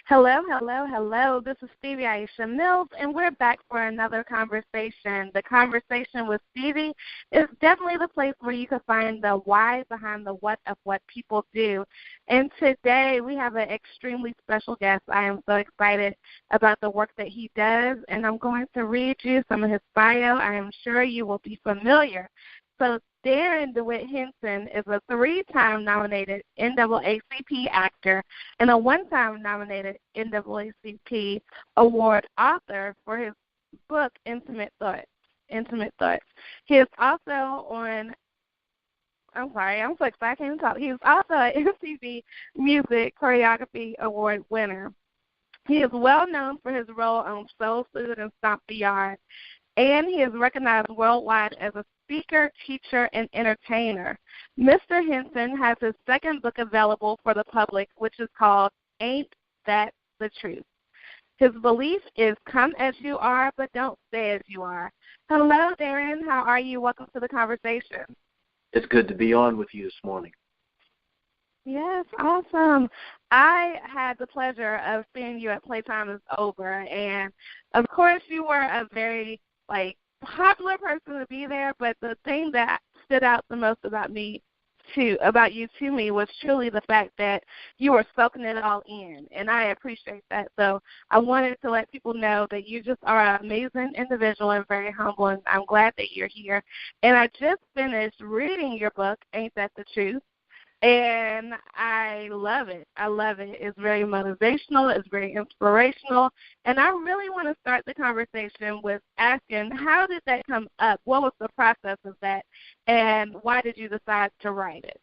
Hello, hello, hello. This is Stevie Aisha Mills, and we're back for another conversation. The conversation with Stevie is definitely the place where you can find the why behind the what of what people do. And today we have an extremely special guest. I am so excited about the work that he does, and I'm going to read you some of his bio. I am sure you will be familiar. So Darrin DeWitt Henson is a 3-time nominated NAACP Actor and a 1-time nominated NAACP Award author for his book, Intimate Thoughts. He is also on, I'm so excited I can't even talk. He is also an MTV Music Choreography Award winner. He is well known for his role on Soul Food and Stomp, and he is recognized worldwide as a speaker, teacher, and entertainer. Mr. Henson has his second book available for the public, which is called Ain't That the Truth. His belief is come as you are, but don't stay as you are. Hello, Darrin. How are you? Welcome to the conversation. It's good to be on with you this morning. Yes, awesome. I had the pleasure of seeing you at Playtime is Over, and of course you were a very popular person to be there, but the thing that stood out the most about you to me was truly the fact that you were soaking it all in, and I appreciate that. So I wanted to let people know that you just are an amazing individual and very humble, and I'm glad that you're here. And I just finished reading your book, Ain't That the Truth? And I love it. It's very motivational. It's very inspirational. And I really want to start the conversation with asking, how did that come up? What was the process of that? And why did you decide to write it?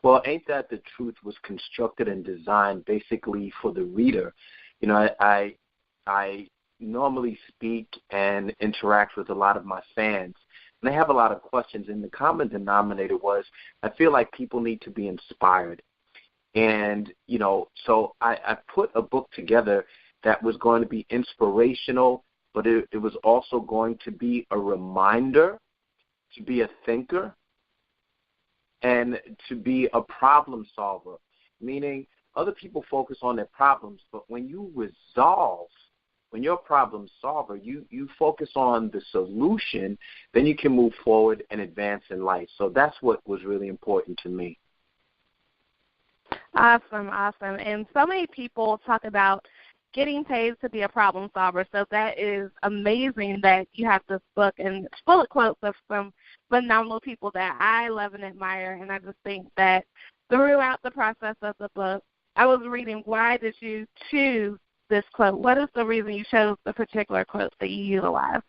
Well, Ain't That the Truth was constructed and designed basically for the reader. You know, I normally speak and interact with a lot of my fans. They have a lot of questions, and the common denominator was I feel like people need to be inspired. And, so I put a book together that was going to be inspirational, but it was also going to be a reminder to be a thinker and to be a problem solver, meaning other people focus on their problems, but when you're a problem solver, you focus on the solution, then you can move forward and advance in life. So that's what was really important to me. Awesome. And so many people talk about getting paid to be a problem solver, so that is amazing that you have this book, and it's full of quotes of some phenomenal people that I love and admire, and I just think that throughout the process of the book, I was reading, why did you choose this quote? What is the reason you chose the particular quotes that you utilize?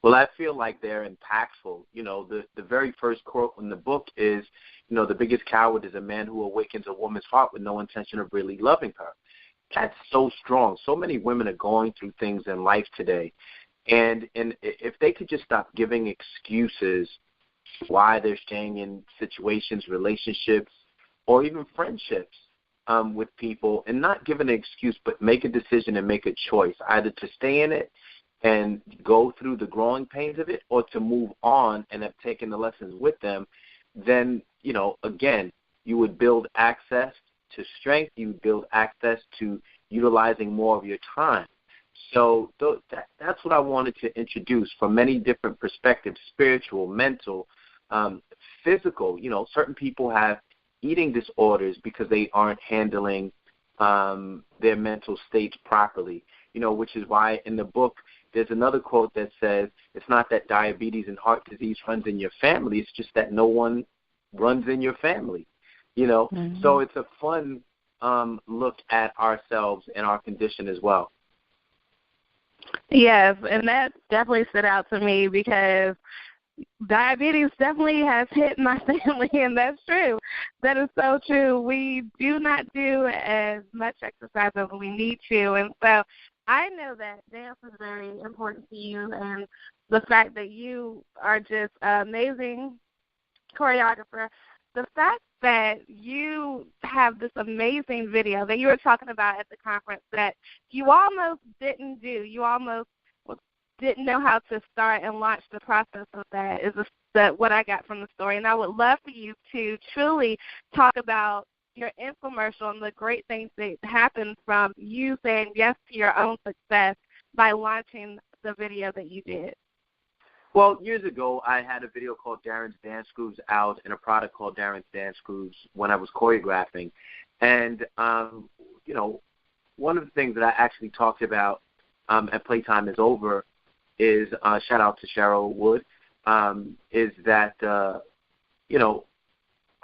Well, I feel like they're impactful. The very first quote in the book is, the biggest coward is a man who awakens a woman's heart with no intention of really loving her. That's so strong. So many women are going through things in life today. And if they could just stop giving excuses why they're staying in situations, relationships, or even friendships, with people, and not give an excuse, but make a decision and make a choice, either to stay in it and go through the growing pains of it, or to move on and have taken the lessons with them, then, again, you would build access to strength, you would build access to utilizing more of your time. So that's what I wanted to introduce from many different perspectives, spiritual, mental, physical. Certain people have eating disorders because they aren't handling their mental states properly, which is why in the book there's another quote that says, it's not that diabetes and heart disease runs in your family, it's just that no one runs in your family, Mm-hmm. So it's a fun look at ourselves and our condition as well. Yes, and that definitely stood out to me because diabetes definitely has hit my family, and that's true. That is so true. We do not do as much exercise as we need to, and so I know that dance is very important to you, and the fact that you are just an amazing choreographer, the fact that you have this amazing video that you were talking about at the conference that you almost didn't do, you almost didn't know how to start and launch the process of that is what I got from the story. And I would love for you to truly talk about your infomercial and the great things that happened from you saying yes to your own success by launching the video that you did? Well, years ago, I had a video called Darrin's Dance Grooves out and a product called Darrin's Dance Grooves when I was choreographing. And, one of the things that I actually talked about at Playtime is Over is, shout out to Cheryl Wood, is that, I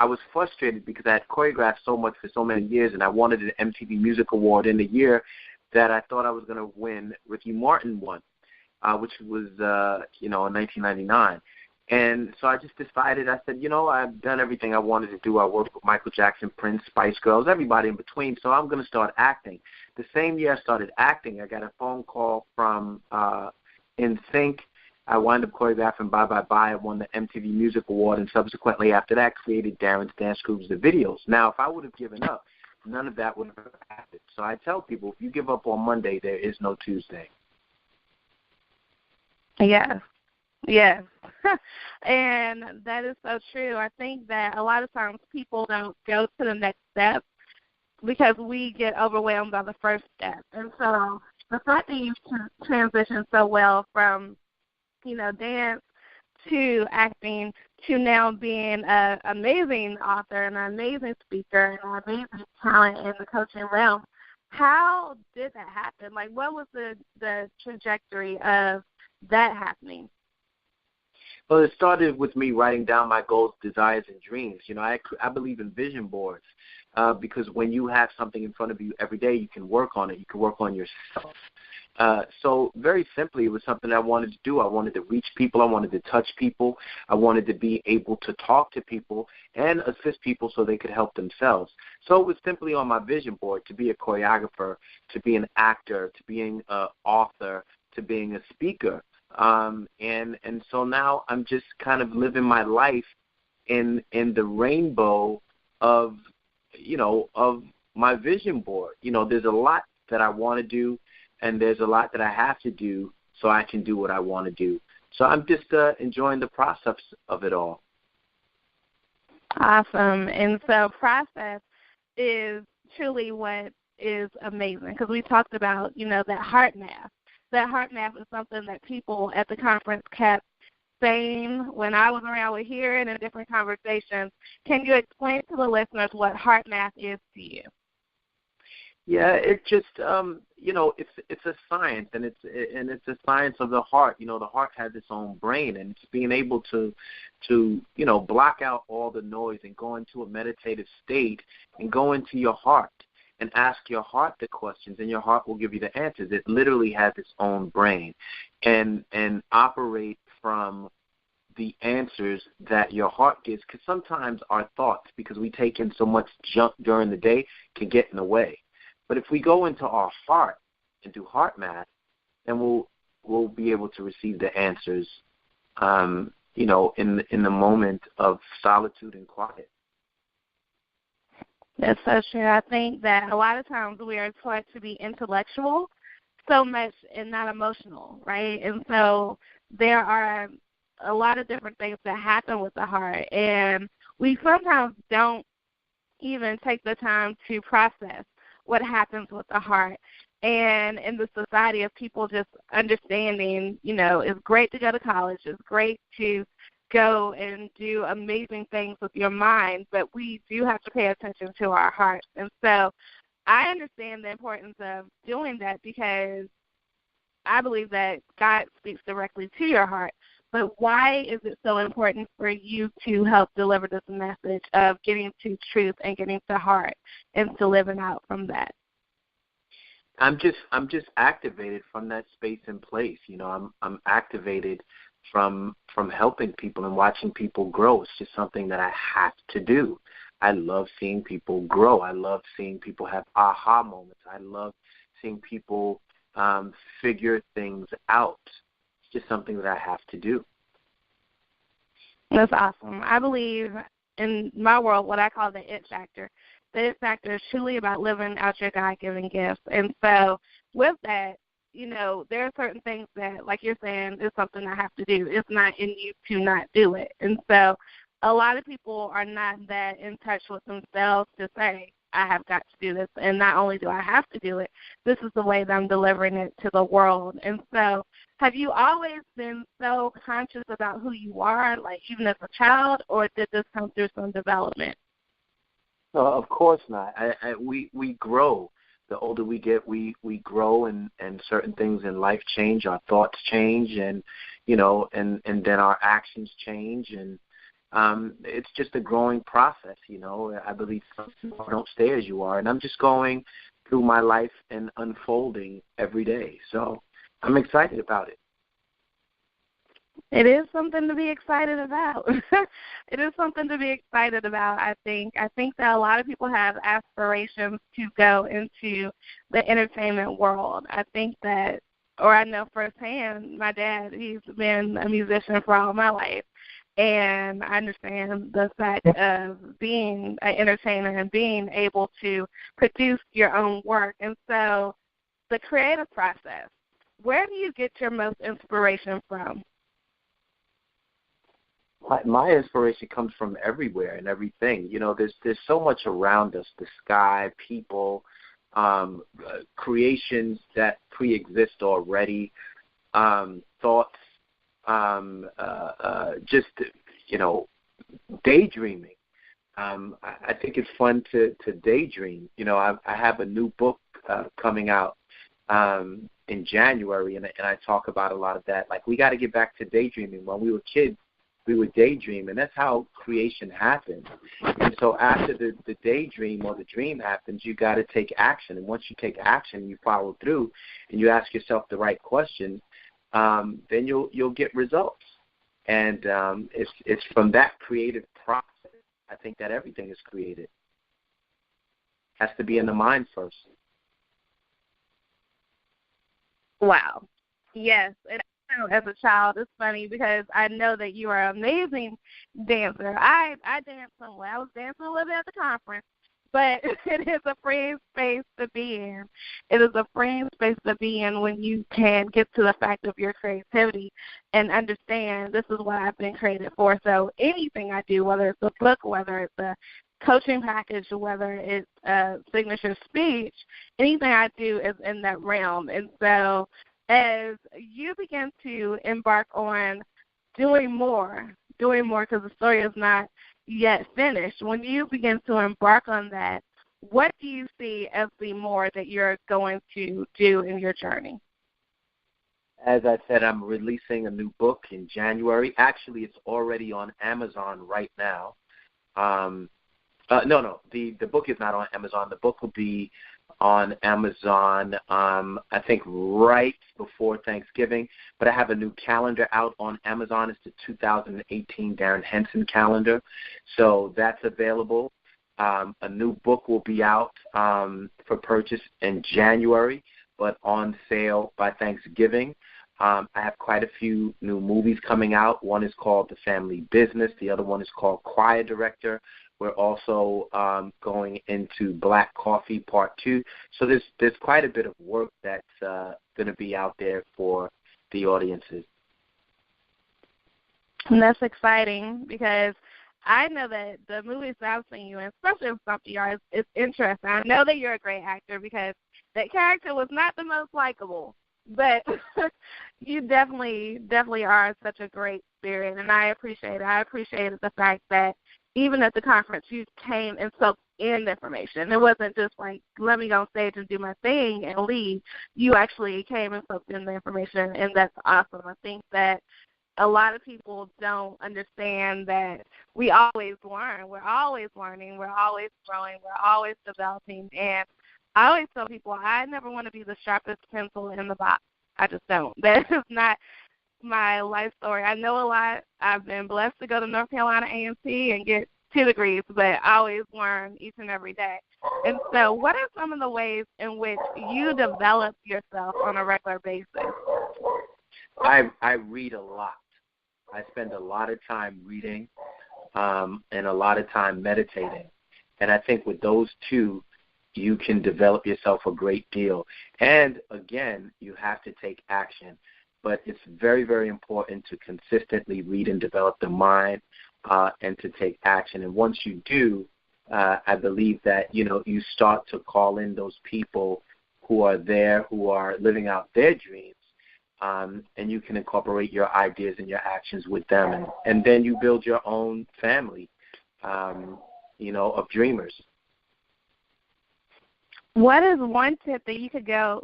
was frustrated because I had choreographed so much for so many years, and I wanted an MTV Music Award in the year that I thought I was going to win. Ricky Martin won, which was, in 1999. And so I just decided, I said, I've done everything I wanted to do. I worked with Michael Jackson, Prince, Spice Girls, everybody in between, so I'm going to start acting. The same year I started acting, I got a phone call from NSYNC. I wound up choreographing Bye Bye Bye. I won the MTV Music Award, and subsequently after that created Darrin's Dance Grooves, the videos. Now, if I would have given up, none of that would have happened. So I tell people, if you give up on Monday, there is no Tuesday. Yes. Yes. And that is so true. I think that a lot of times people don't go to the next step because we get overwhelmed by the first step. And so the fact that you transitioned so well from, dance to acting to now being an amazing author and an amazing speaker and an amazing talent in the coaching realm, how did that happen? Like, what was the trajectory of that happening? Well, it started with me writing down my goals, desires, and dreams. I believe in vision boards because when you have something in front of you every day, you can work on it. You can work on yourself. So very simply, it was something I wanted to do. I wanted to reach people. I wanted to touch people. I wanted to be able to talk to people and assist people so they could help themselves. So it was simply on my vision board to be a choreographer, to be an actor, to being an author, to being a speaker. And so now I'm just kind of living my life in the rainbow of my vision board. There's a lot that I want to do, and there's a lot that I have to do so I can do what I want to do. So I'm just enjoying the process of it all. Awesome. And so process is truly what is amazing because we talked about, that heart math. That heart math is something that people at the conference kept saying when I was around with hearing in different conversations. Can you explain to the listeners what heart math is to you? Yeah, it just it's a science, and it's a science of the heart. The heart has its own brain, and it's being able to block out all the noise and go into a meditative state and go into your heart and ask your heart the questions, and your heart will give you the answers. It literally has its own brain, and operate from the answers that your heart gives. Because sometimes our thoughts, because we take in so much junk during the day, can get in the way. But if we go into our heart and do heart math, then we'll be able to receive the answers, in the moment of solitude and quiet. That's so true. I think that a lot of times we are taught to be intellectual so much and not emotional, right? And so there are a lot of different things that happen with the heart, and we sometimes don't even take the time to process what happens with the heart. And in the society of people just understanding, it's great to go to college, it's great to go and do amazing things with your mind, but we do have to pay attention to our hearts. And so I understand the importance of doing that because I believe that God speaks directly to your heart. But why is it so important for you to help deliver this message of getting to truth and getting to heart and to living out from that? I'm just activated from that space and place. I'm activated from helping people and watching people grow. It's just something that I have to do. I love seeing people grow. I love seeing people have aha moments. I love seeing people figure things out. It's just something that I have to do. That's awesome. I believe in my world what I call the it factor. The it factor is truly about living out your God-given gifts. And so with that, there are certain things that, like you're saying, is something I have to do. It's not in you to not do it. And so a lot of people are not that in touch with themselves to say, I have got to do this, and not only do I have to do it, this is the way that I'm delivering it to the world. And so have you always been so conscious about who you are, like even as a child, or did this come through some development? No, of course not. We grow. The older we get, we grow, and certain things in life change. Our thoughts change, and and then our actions change, and it's just a growing process. I believe some people don't stay as you are, and I'm just going through my life and unfolding every day. So I'm excited about it. It is something to be excited about. It is something to be excited about, I think. I think that a lot of people have aspirations to go into the entertainment world. I think that, or I know firsthand, my dad, he's been a musician for all my life. And I understand the fact of being an entertainer and being able to produce your own work. And so the creative process, where do you get your most inspiration from? My inspiration comes from everywhere and everything. There's so much around us, the sky, people, creations that pre-exist already, thoughts, just, daydreaming. I think it's fun to daydream. I have a new book coming out in January, and I talk about a lot of that. Like, we got to get back to daydreaming. When we were kids, we would daydream, and that's how creation happens. And so after the daydream or the dream happens, you got to take action. And once you take action, you follow through, and you ask yourself the right questions, then you'll get results. And it's from that creative process, I think, that everything is created. It has to be in the mind first. Wow. Yes. As a child, it's funny because I know that you are an amazing dancer. I danced somewhere. I was dancing a little bit at the conference, but it is a freeing space to be in. It is a freeing space to be in when you can get to the fact of your creativity and understand this is what I've been created for. So anything I do, whether it's a book, whether it's a coaching package, whether it's a signature speech, anything I do is in that realm. And so as you begin to embark on doing more, because the story is not yet finished, when you begin to embark on that, what do you see as the more that you're going to do in your journey? As I said, I'm releasing a new book in January. Actually, it's already on Amazon right now. The book is not on Amazon. The book will be on Amazon, I think, right before Thanksgiving. But I have a new calendar out on Amazon. It's the 2018 Darrin Henson calendar. So that's available. A new book will be out for purchase in January, but on sale by Thanksgiving. I have quite a few new movies coming out. One is called The Family Business. The other one is called Choir Director. We're also going into Black Coffee Part 2. So there's quite a bit of work that's going to be out there for the audiences. And that's exciting because I know that the movies that I've seen you in, especially in Stomp, is interesting. I know that you're a great actor because that character was not the most likable, but you definitely are such a great spirit, and I appreciate it. I appreciated the fact that even at the conference, you came and soaked in the information. It wasn't just like, let me go on stage and do my thing and leave. You actually came and soaked in the information, and that's awesome. I think that a lot of people don't understand that we always learn. We're always learning. We're always growing. We're always developing. And I always tell people I never want to be the sharpest pencil in the box. I just don't. That is not my life story. I know a lot. I've been blessed to go to North Carolina A&T and get 2 degrees, but I always learn each and every day. And so what are some of the ways in which you develop yourself on a regular basis? I read a lot. I spend a lot of time reading and a lot of time meditating. And I think with those two, you can develop yourself a great deal. And, again, you have to take action. But it's very, very important to consistently read and develop the mind and to take action. And once you do, I believe that, you start to call in those people who are there, who are living out their dreams, and you can incorporate your ideas and your actions with them. And then you build your own family, of dreamers. What is one tip that you could go,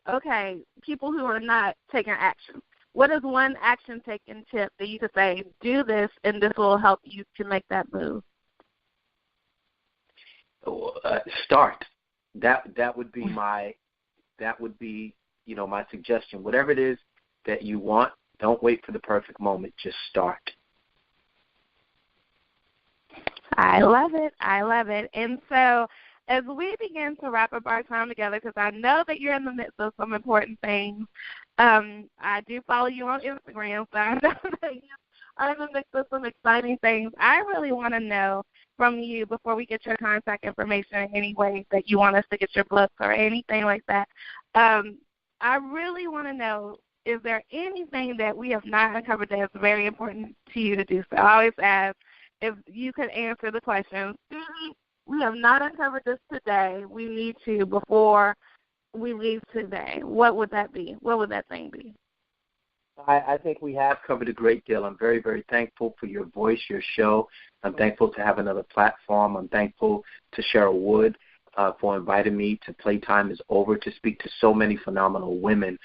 okay, people who are not taking action, what is one action-taking tip that you could say, do this, and this will help you to make that move? Start. That would be my my suggestion. Whatever it is that you want, don't wait for the perfect moment. Just start. I love it. I love it. And so as we begin to wrap up our time together, because I know that you're in the midst of some important things, I do follow you on Instagram, so I know that you are in the midst of some exciting things. I really want to know from you, before we get your contact information in any way that you want us to get your books or anything like that, I really want to know, is there anything that we have not uncovered that is very important to you to do? So I always ask if you could answer the question, we have not uncovered this today, we need to before we leave today. What would that be? What would that thing be? I think we have covered a great deal. I'm very, very thankful for your voice, your show. I'm thankful to have another platform. I'm thankful to Cheryl Wood for inviting me to Playtime is Over to speak to so many phenomenal women.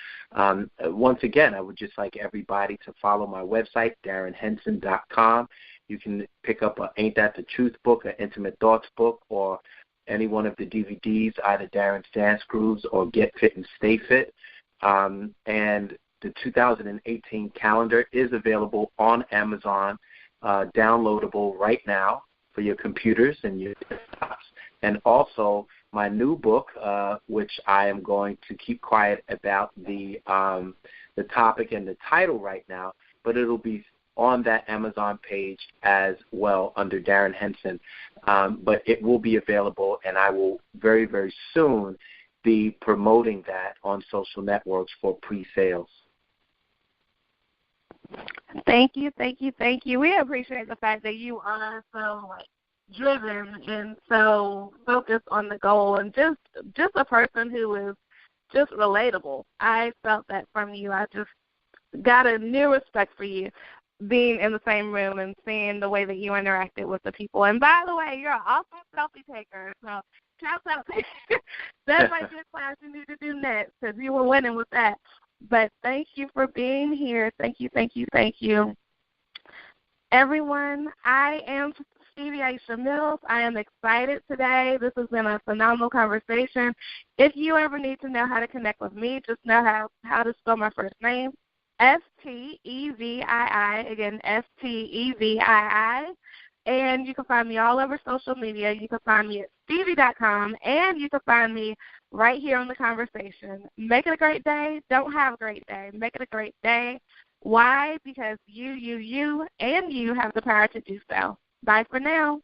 Once again, I would just like everybody to follow my website, DarrinHenson.com. You can pick up a Ain't That the Truth book, an Intimate Thoughts book, or any one of the DVDs, either Darrin's Dance Grooves or Get Fit and Stay Fit. And the 2018 calendar is available on Amazon, downloadable right now for your computers and your desktops. And also my new book, which I am going to keep quiet about the topic and the title right now, but it'll be on that Amazon page as well under Darrin Henson. But it will be available, and I will very, very soon be promoting that on social networks for pre-sales. Thank you, thank you, thank you. We appreciate the fact that you are so driven and so focused on the goal, and just a person who is just relatable. I felt that from you. I just got a new respect for you, being in the same room and seeing the way that you interacted with the people. And by the way, you're an awesome selfie taker. So shout out to you. That might be a class you need to do next, because you were winning with that. But thank you for being here. Thank you, thank you, thank you. Everyone, I am Stevie Aisha Mills. I am excited today. This has been a phenomenal conversation. If you ever need to know how to connect with me, just know how to spell my first name, Stevii, again, Stevii. And you can find me all over social media. You can find me at Stevie.com, and you can find me right here on The Conversation. Make it a great day. Don't have a great day. Make it a great day. Why? Because you, and you have the power to do so. Bye for now.